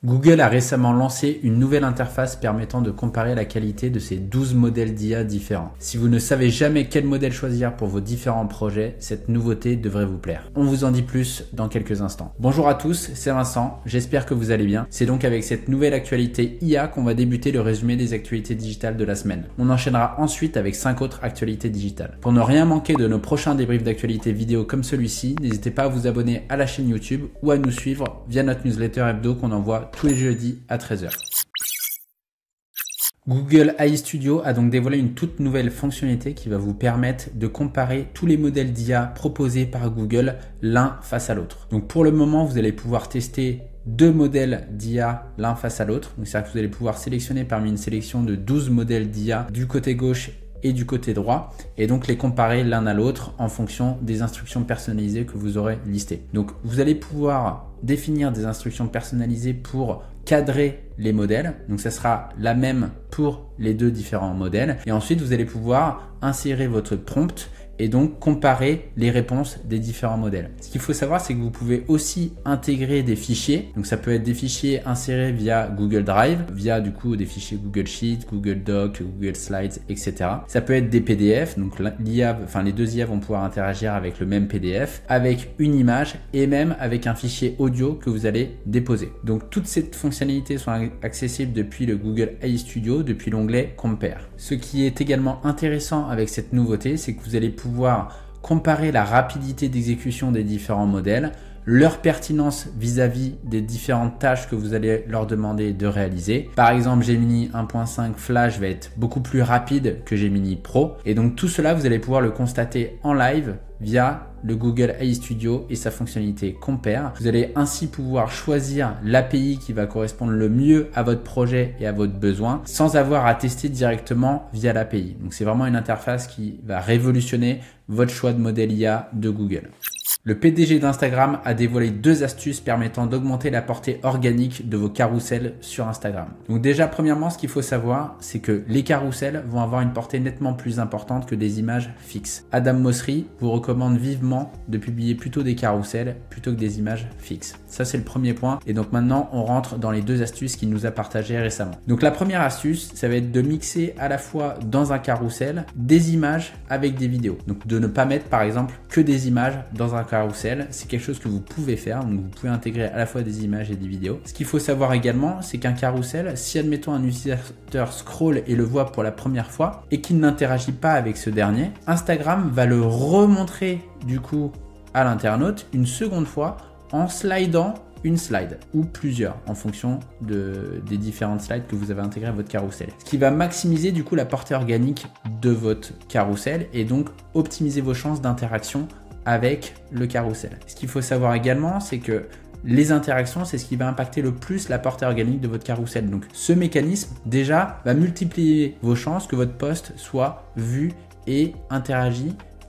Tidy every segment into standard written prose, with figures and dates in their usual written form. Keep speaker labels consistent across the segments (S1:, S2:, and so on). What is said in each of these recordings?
S1: Google a récemment lancé une nouvelle interface permettant de comparer la qualité de ses 12 modèles d'IA différents. Si vous ne savez jamais quel modèle choisir pour vos différents projets, cette nouveauté devrait vous plaire. On vous en dit plus dans quelques instants. Bonjour à tous, c'est Vincent, j'espère que vous allez bien. C'est donc avec cette nouvelle actualité IA qu'on va débuter le résumé des actualités digitales de la semaine. On enchaînera ensuite avec 5 autres actualités digitales. Pour ne rien manquer de nos prochains débriefs d'actualités vidéo comme celui-ci, n'hésitez pas à vous abonner à la chaîne YouTube ou à nous suivre via notre newsletter hebdo qu'on envoie tous les jeudis à 13h. Google AI Studio a donc dévoilé une toute nouvelle fonctionnalité qui va vous permettre de comparer tous les modèles d'IA proposés par Google l'un face à l'autre. Donc pour le moment, vous allez pouvoir tester deux modèles d'IA l'un face à l'autre. Donc c'est-à-dire que vous allez pouvoir sélectionner parmi une sélection de 12 modèles d'IA du côté gauche et du côté droit et donc les comparer l'un à l'autre en fonction des instructions personnalisées que vous aurez listées. Donc vous allez pouvoir définir des instructions personnalisées pour cadrer les modèles. Donc ça sera la même pour les deux différents modèles et ensuite vous allez pouvoir insérer votre prompt et donc comparer les réponses des différents modèles. Ce qu'il faut savoir, c'est que vous pouvez aussi intégrer des fichiers. Donc ça peut être des fichiers insérés via Google Drive, via du coup des fichiers Google Sheets, Google Docs, Google Slides, etc. Ça peut être des PDF. Donc les deux IA vont pouvoir interagir avec le même PDF, avec une image et même avec un fichier audio que vous allez déposer. Donc toutes ces fonctionnalités sont accessibles depuis le Google AI Studio, depuis l'onglet Compare. Ce qui est également intéressant avec cette nouveauté, c'est que vous allez pouvoir comparer la rapidité d'exécution des différents modèles, leur pertinence vis-à-vis des différentes tâches que vous allez leur demander de réaliser. Par exemple, Gemini 1.5 Flash va être beaucoup plus rapide que Gemini Pro. Et donc tout cela, vous allez pouvoir le constater en live via le Google AI Studio et sa fonctionnalité Compare. Vous allez ainsi pouvoir choisir l'API qui va correspondre le mieux à votre projet et à votre besoin sans avoir à tester directement via l'API. Donc c'est vraiment une interface qui va révolutionner votre choix de modèle IA de Google. Le PDG d'Instagram a dévoilé 2 astuces permettant d'augmenter la portée organique de vos carousels sur Instagram. Donc déjà, premièrement, ce qu'il faut savoir, c'est que les carousels vont avoir une portée nettement plus importante que des images fixes. Adam Mosseri vous recommande vivement de publier plutôt des carousels plutôt que des images fixes. Ça, c'est le premier point. Et donc maintenant, on rentre dans les 2 astuces qu'il nous a partagées récemment. Donc la première astuce, ça va être de mixer à la fois dans un carrousel des images avec des vidéos. Donc de ne pas mettre par exemple que des images dans un carrousel, c'est quelque chose que vous pouvez faire, donc vous pouvez intégrer à la fois des images et des vidéos. Ce qu'il faut savoir également, c'est qu'un carrousel, si admettons un utilisateur scrolle et le voit pour la première fois et qu'il n'interagit pas avec ce dernier, Instagram va le remontrer du coup à l'internaute une seconde fois en slidant une slide ou plusieurs en fonction des différentes slides que vous avez intégrées à votre carrousel. Ce qui va maximiser du coup la portée organique de votre carrousel et donc optimiser vos chances d'interaction avec le carrousel. Ce qu'il faut savoir également, c'est que les interactions, c'est ce qui va impacter le plus la portée organique de votre carrousel. Donc ce mécanisme déjà va multiplier vos chances que votre post soit vu et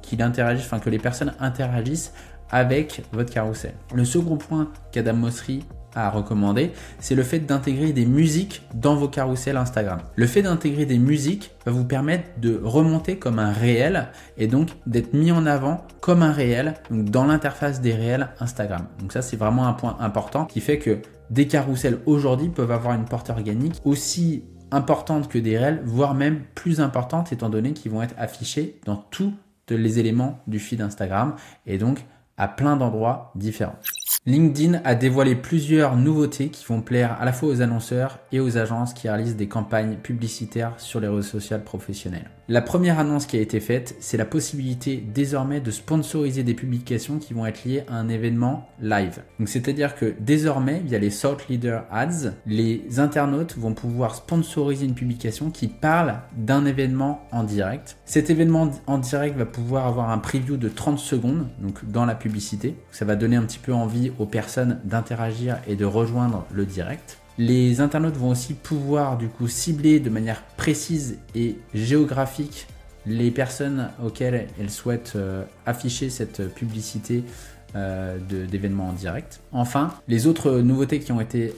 S1: que les personnes interagissent avec votre carrousel. Le second point qu'Adam Mosseri a recommandé, c'est le fait d'intégrer des musiques dans vos carousels Instagram. Le fait d'intégrer des musiques va vous permettre de remonter comme un réel et donc d'être mis en avant comme un réel donc dans l'interface des réels Instagram. Donc ça, c'est vraiment un point important qui fait que des carousels aujourd'hui peuvent avoir une portée organique aussi importante que des réels, voire même plus importante étant donné qu'ils vont être affichés dans tous les éléments du feed Instagram et donc à plein d'endroits différents. LinkedIn a dévoilé plusieurs nouveautés qui vont plaire à la fois aux annonceurs et aux agences qui réalisent des campagnes publicitaires sur les réseaux sociaux professionnels. La première annonce qui a été faite, c'est la possibilité désormais de sponsoriser des publications qui vont être liées à un événement live. Donc c'est-à-dire que désormais, via les Thought Leader Ads, les internautes vont pouvoir sponsoriser une publication qui parle d'un événement en direct. Cet événement en direct va pouvoir avoir un preview de 30 secondes donc dans la publicité. Ça va donner un petit peu envie aux personnes d'interagir et de rejoindre le direct. Les internautes vont aussi pouvoir du coup cibler de manière précise et géographique les personnes auxquelles elles souhaitent afficher cette publicité d'événements en direct. Enfin, les autres nouveautés qui ont été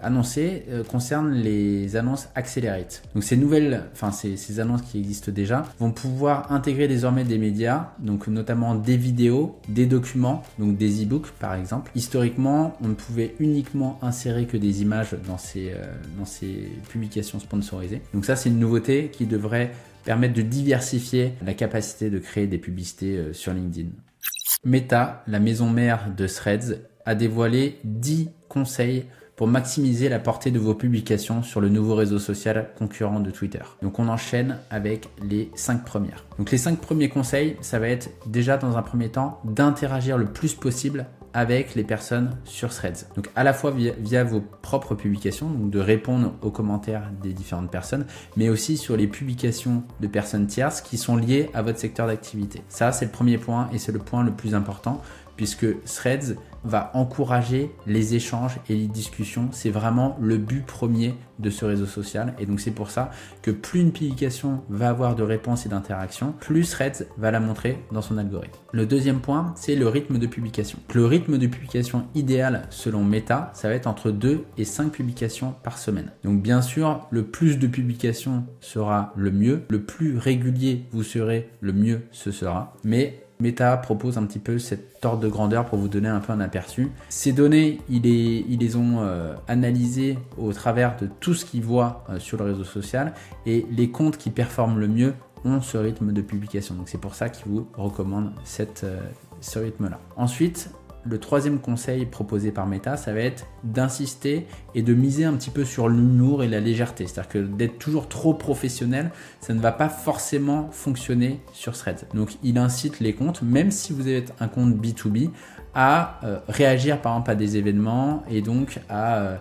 S1: annoncées concernent les annonces Accelerate. Donc ces annonces qui existent déjà vont pouvoir intégrer désormais des médias, donc notamment des vidéos, des documents, donc des e-books par exemple. Historiquement, on ne pouvait uniquement insérer que des images dans ces publications sponsorisées. Donc ça, c'est une nouveauté qui devrait permettre de diversifier la capacité de créer des publicités sur LinkedIn. Meta, la maison mère de Threads, a dévoilé 10 conseils pour maximiser la portée de vos publications sur le nouveau réseau social concurrent de Twitter. Donc on enchaîne avec les 5 premières. Donc les 5 premiers conseils, ça va être déjà dans un premier temps d'interagir le plus possible avec les personnes sur Threads. Donc à la fois via vos propres publications, donc de répondre aux commentaires des différentes personnes, mais aussi sur les publications de personnes tierces qui sont liées à votre secteur d'activité. Ça, c'est le premier point et c'est le point le plus important puisque Threads va encourager les échanges et les discussions. C'est vraiment le but premier de ce réseau social. Et donc c'est pour ça que plus une publication va avoir de réponses et d'interactions, plus Threads va la montrer dans son algorithme. Le deuxième point, c'est le rythme de publication. Le rythme de publication idéal selon Meta, ça va être entre 2 et 5 publications par semaine. Donc bien sûr, le plus de publications sera le mieux. Le plus régulier vous serez, le mieux ce sera. Mais Meta propose un petit peu cette ordre de grandeur pour vous donner un peu un aperçu. Ces données, ils les ont analysées au travers de tout ce qu'ils voient sur le réseau social et les comptes qui performent le mieux ont ce rythme de publication. Donc c'est pour ça qu'ils vous recommandent ce rythme-là. Ensuite, le troisième conseil proposé par Meta, ça va être d'insister et de miser un petit peu sur l'humour et la légèreté. C'est-à-dire que d'être toujours trop professionnel, ça ne va pas forcément fonctionner sur Threads. Donc il incite les comptes, même si vous êtes un compte B2B, à réagir par exemple à des événements et donc à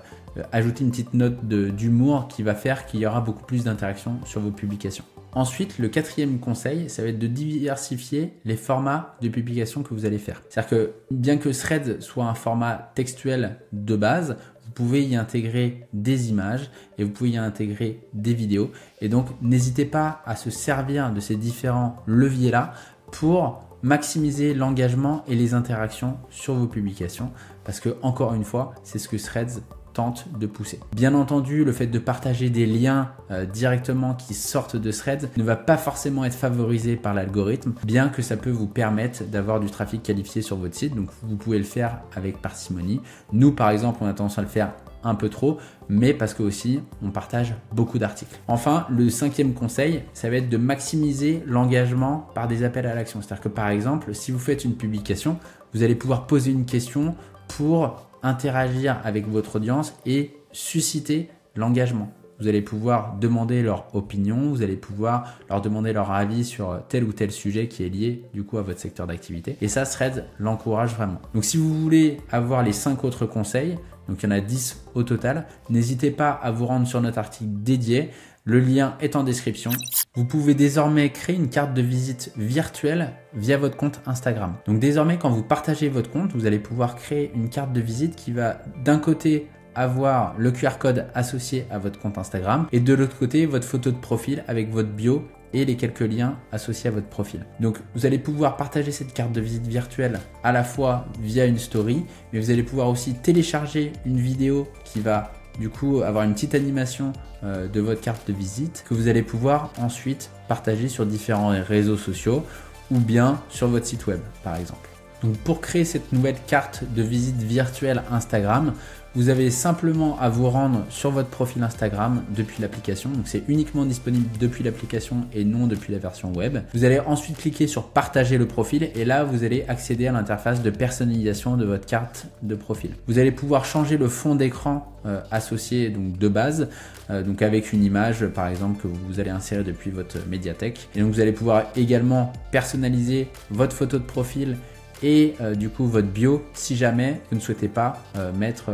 S1: ajouter une petite note d'humour qui va faire qu'il y aura beaucoup plus d'interactions sur vos publications. Ensuite, le quatrième conseil, ça va être de diversifier les formats de publication que vous allez faire. C'est-à-dire que bien que Threads soit un format textuel de base, vous pouvez y intégrer des images et vous pouvez y intégrer des vidéos. Et donc, n'hésitez pas à se servir de ces différents leviers-là pour maximiser l'engagement et les interactions sur vos publications. Parce que, encore une fois, c'est ce que Threads tente de pousser. Bien entendu, le fait de partager des liens directement qui sortent de Threads ne va pas forcément être favorisé par l'algorithme, bien que ça peut vous permettre d'avoir du trafic qualifié sur votre site. Donc vous pouvez le faire avec parcimonie. Nous, par exemple, on a tendance à le faire un peu trop, mais parce que aussi on partage beaucoup d'articles. Enfin, le cinquième conseil, ça va être de maximiser l'engagement par des appels à l'action. C'est-à-dire que par exemple, si vous faites une publication, vous allez pouvoir poser une question pour interagir avec votre audience et susciter l'engagement. Vous allez pouvoir demander leur opinion, vous allez pouvoir leur demander leur avis sur tel ou tel sujet qui est lié du coup à votre secteur d'activité. Et ça, Threads l'encourage vraiment. Donc si vous voulez avoir les 5 autres conseils, donc il y en a 10 au total, n'hésitez pas à vous rendre sur notre article dédié. Le lien est en description. Vous pouvez désormais créer une carte de visite virtuelle via votre compte Instagram. Donc désormais, quand vous partagez votre compte, vous allez pouvoir créer une carte de visite qui va d'un côté avoir le QR code associé à votre compte Instagram et de l'autre côté, votre photo de profil avec votre bio et les quelques liens associés à votre profil. Donc vous allez pouvoir partager cette carte de visite virtuelle à la fois via une story, mais vous allez pouvoir aussi télécharger une vidéo qui va du coup avoir une petite animation de votre carte de visite que vous allez pouvoir ensuite partager sur différents réseaux sociaux ou bien sur votre site web par exemple. Donc pour créer cette nouvelle carte de visite virtuelle Instagram, vous avez simplement à vous rendre sur votre profil Instagram depuis l'application. Donc c'est uniquement disponible depuis l'application et non depuis la version web. Vous allez ensuite cliquer sur partager le profil et là vous allez accéder à l'interface de personnalisation de votre carte de profil. Vous allez pouvoir changer le fond d'écran associé donc de base, donc avec une image par exemple que vous allez insérer depuis votre médiathèque. Et donc vous allez pouvoir également personnaliser votre photo de profil et du coup votre bio si jamais vous ne souhaitez pas mettre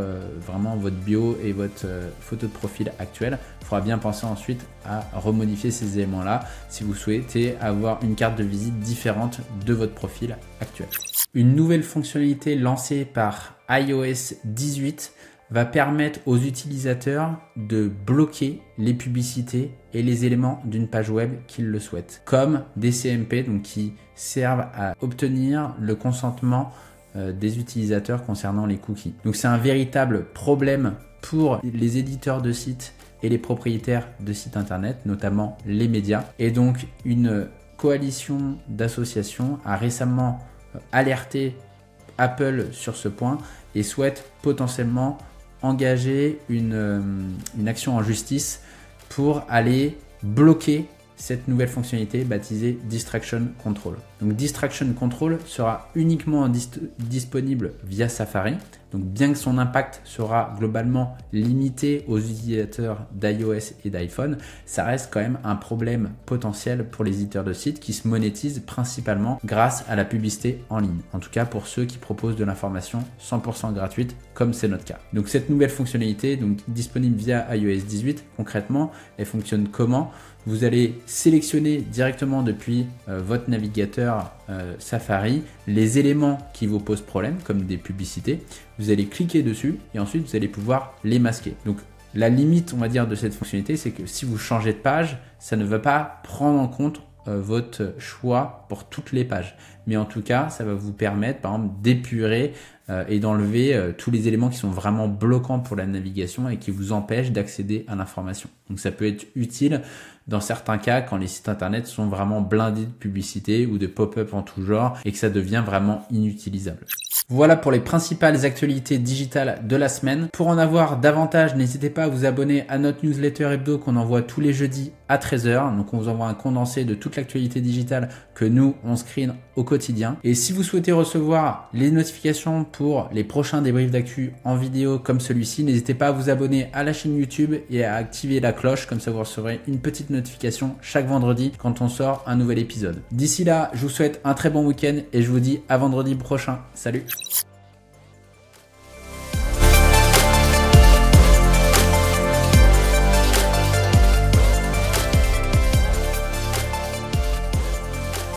S1: vraiment votre bio et votre photo de profil actuelle. Il faudra bien penser ensuite à remodifier ces éléments là si vous souhaitez avoir une carte de visite différente de votre profil actuel. Une nouvelle fonctionnalité lancée par iOS 18 va permettre aux utilisateurs de bloquer les publicités et les éléments d'une page web qu'ils le souhaitent, comme des CMP donc qui servent à obtenir le consentement des utilisateurs concernant les cookies. Donc c'est un véritable problème pour les éditeurs de sites et les propriétaires de sites internet, notamment les médias. Et donc une coalition d'associations a récemment alerté Apple sur ce point et souhaite potentiellement engager une action en justice pour aller bloquer cette nouvelle fonctionnalité baptisée Distraction Control. Donc Distraction Control sera uniquement disponible via Safari. Donc bien que son impact sera globalement limité aux utilisateurs d'iOS et d'iPhone, ça reste quand même un problème potentiel pour les éditeurs de sites qui se monétisent principalement grâce à la publicité en ligne. En tout cas pour ceux qui proposent de l'information 100% gratuite comme c'est notre cas. Donc cette nouvelle fonctionnalité, donc disponible via iOS 18, concrètement, elle fonctionne comment ? Vous allez sélectionner directement depuis votre navigateur Safari les éléments qui vous posent problème, comme des publicités. Vous allez cliquer dessus et ensuite vous allez pouvoir les masquer. Donc la limite, on va dire, de cette fonctionnalité, c'est que si vous changez de page, ça ne va pas prendre en compte votre choix pour toutes les pages. Mais en tout cas, ça va vous permettre, par exemple, d'épurer et d'enlever tous les éléments qui sont vraiment bloquants pour la navigation et qui vous empêchent d'accéder à l'information. Donc ça peut être utile dans certains cas quand les sites internet sont vraiment blindés de publicité ou de pop-up en tout genre et que ça devient vraiment inutilisable. Voilà pour les principales actualités digitales de la semaine. Pour en avoir davantage, n'hésitez pas à vous abonner à notre newsletter hebdo qu'on envoie tous les jeudis à 13h. Donc on vous envoie un condensé de toute l'actualité digitale que nous, on screen au quotidien. Et si vous souhaitez recevoir les notifications pour les prochains débriefs d'actu en vidéo comme celui-ci, n'hésitez pas à vous abonner à la chaîne YouTube et à activer la cloche. Comme ça, vous recevrez une petite notification chaque vendredi quand on sort un nouvel épisode. D'ici là, je vous souhaite un très bon week-end et je vous dis à vendredi prochain. Salut!